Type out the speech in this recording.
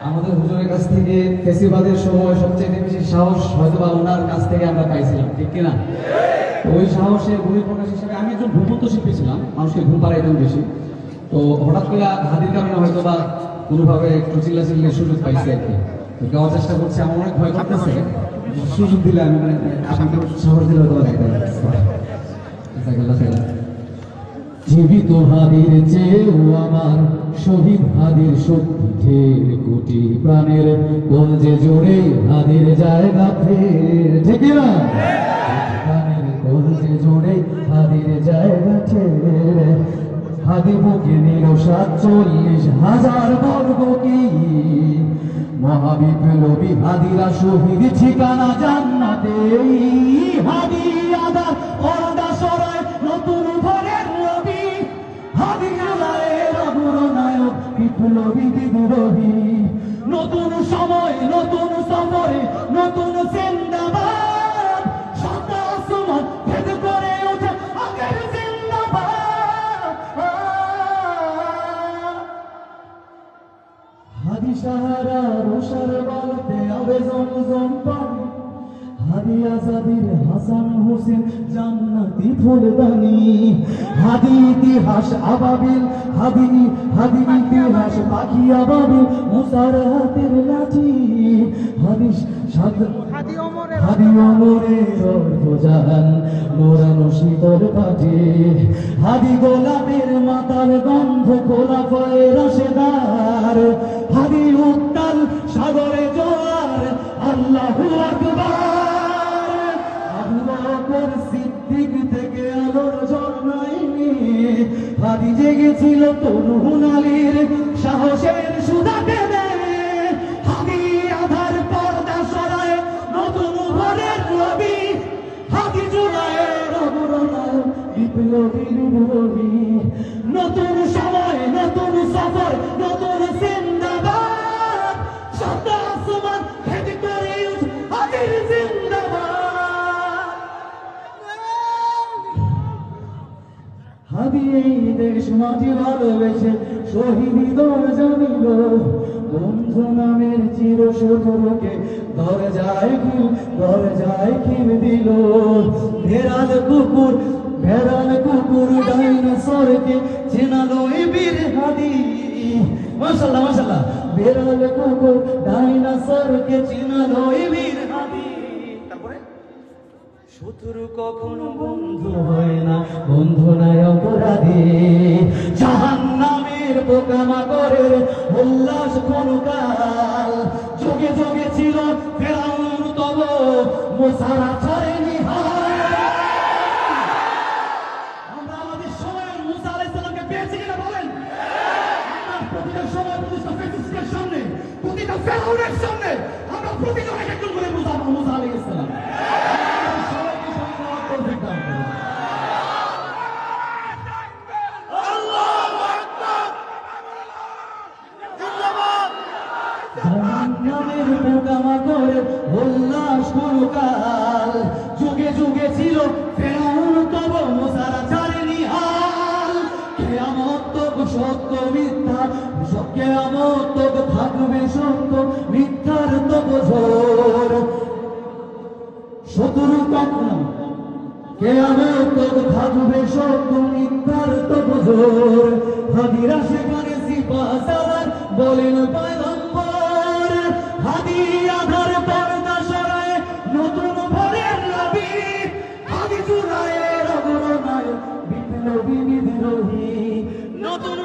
আমাদের হুজুরের কাছ থেকে ফেসিবাদের সময় সবচেয়ে বেশি সাহস হয়তো বা ওনার কাছ থেকে আমরা পাইছিলাম, ঠিক কিনা? তো ওই সাহসের বহিঃপ্রকাশ হিসেবে আমি একজন ভূপন্ত শিল্পী ছিলাম, মানুষকে ঘুম পাড়াইতাম বেশি। তো হঠাৎ করে হাদির কারণে হয়তো বা কোনোভাবে একটু চিল্লাচিল্লির সুযোগ পাইছি আর কি। তো গাওয়ার চেষ্টা করছি, আমার অনেক ভয় করতেছে, সুযোগ দিলে আমি মানে আপনাকে সাহস দিলে হয়তো দেখতে। জীবিত হাদির চেয়েও আমার শহীদ হাদির শক্তি ঢের, কোটি প্রাণের কলজে জোরে হাদির জায়গা ফের, ঠিক না? প্রাণের কলজে জোরে হাদির জায়গা ফের। হাদি বুকে নিল 47,000 বর্গ কি, মহাবিপ্লবী হাদিরা শহীদ ঠিকানা জান্নাতে। হাদি আদার পর্দা সরায় নতুন ভোরের রবি, হাদি জুলাইয়ের অগ্রনায়ক বিপ্লবী বিদ্রোহী। নতুন সময় নতুন সফরে নতুন জিন্দাবাদ, সাদা আসমান ভেদ করে ওঠে আগের জিন্দাবাদ। হাদি সাহারা রোশার বলতে আবেদন পানি, হাদি আজাদির হাসান হোসেন জান্নাতি ফুলদানি। হাদি ইতিহাস আবাবিল, হাদি ইতিহাস পাখি আবাবিল, মুসার হাতের লাঠি। হাদি অমরের অর্ধজান মোরানো শীতল পাঠে। হাদি গোলাপের মাতার গন্ধ খোলাফায়ে রাশেদার। হাদি উত্তাল সাগরে জোয়ার, আল্লাহু আকবার। আবু বকর সিদ্দিক থেকে আলোর ঝর্ণায় নিয়ে হাদি জেগেছিল তরুণ আলীর সাহসের সুধাতে দেয়। হাদি আধার পর্দা সরায় নতুন ভোরের রবি, হাদি জুলাইয়ের অগ্রনায়ক বিপ্লবী বিদ্রোহী। নতুন সময় নতুন সফর নতুন জিন্দাবাদ, সাদা আসমান ভেদ করে হাদির জিন্দাবাদ। হাদি এই দেশ মাঝে ভালোবেসে শহীদি দরজা দিল, বন্ধু নামের চির শত্রুকে দরজায় খিল দিল। ভেড়াল কুকুর ডাইনোসরকে চেনালো এই বীর হাদি। মাশাআল্লাহ মাশাআল্লাহ। ভেড়াল কুকুর ডাইনোসরকে চেনালো এই বীর হাদি। তারপরে শত্রু কখনো বন্ধু হয় না, বন্ধু নাই অপরাধী। জাহান্নামের পোকামাকড়ের উল্লাস ক্ষণকাল, যুগে যুগে ছিল ফেরাউন তব মুসারা ছাড়েনি হাল। আমরা আমাদের সময়ের মুসা আলাইহিস সালামকে পেয়েছি কিনা বলেন? আমরা প্রতিটা সময় প্রতিটা ফেসিস্টের সামনে, প্রতিটা ফেরাউনের সামনে আমরা প্রতিজন একজন করে মুসা আলাইহিস সালাম। জাহান্নামের পোকামাকড়ের উল্লাস ক্ষণকাল, যুগে যুগে ছিল ফেরাউন তব মুসারা ছাড়েনি হাল। কিয়ামত তক সত্য মিথ্যা, কিয়ামত তক থাকবে সত্য মিথ্যার তব ঝড়। শত্রু কখনো কিয়ামত তক থাকবে সত্য মিথ্যার তব ঝড়। হাদিরা সেখানে সিপাহ সালার বলেন পয়গম্বর, হাদি আধার পর্দা সরায় নতুন ভোরের রবি, হাদি জুলাইয়ের অগ্রনায়ক বিপ্লবী বিদ্রোহী। নতুন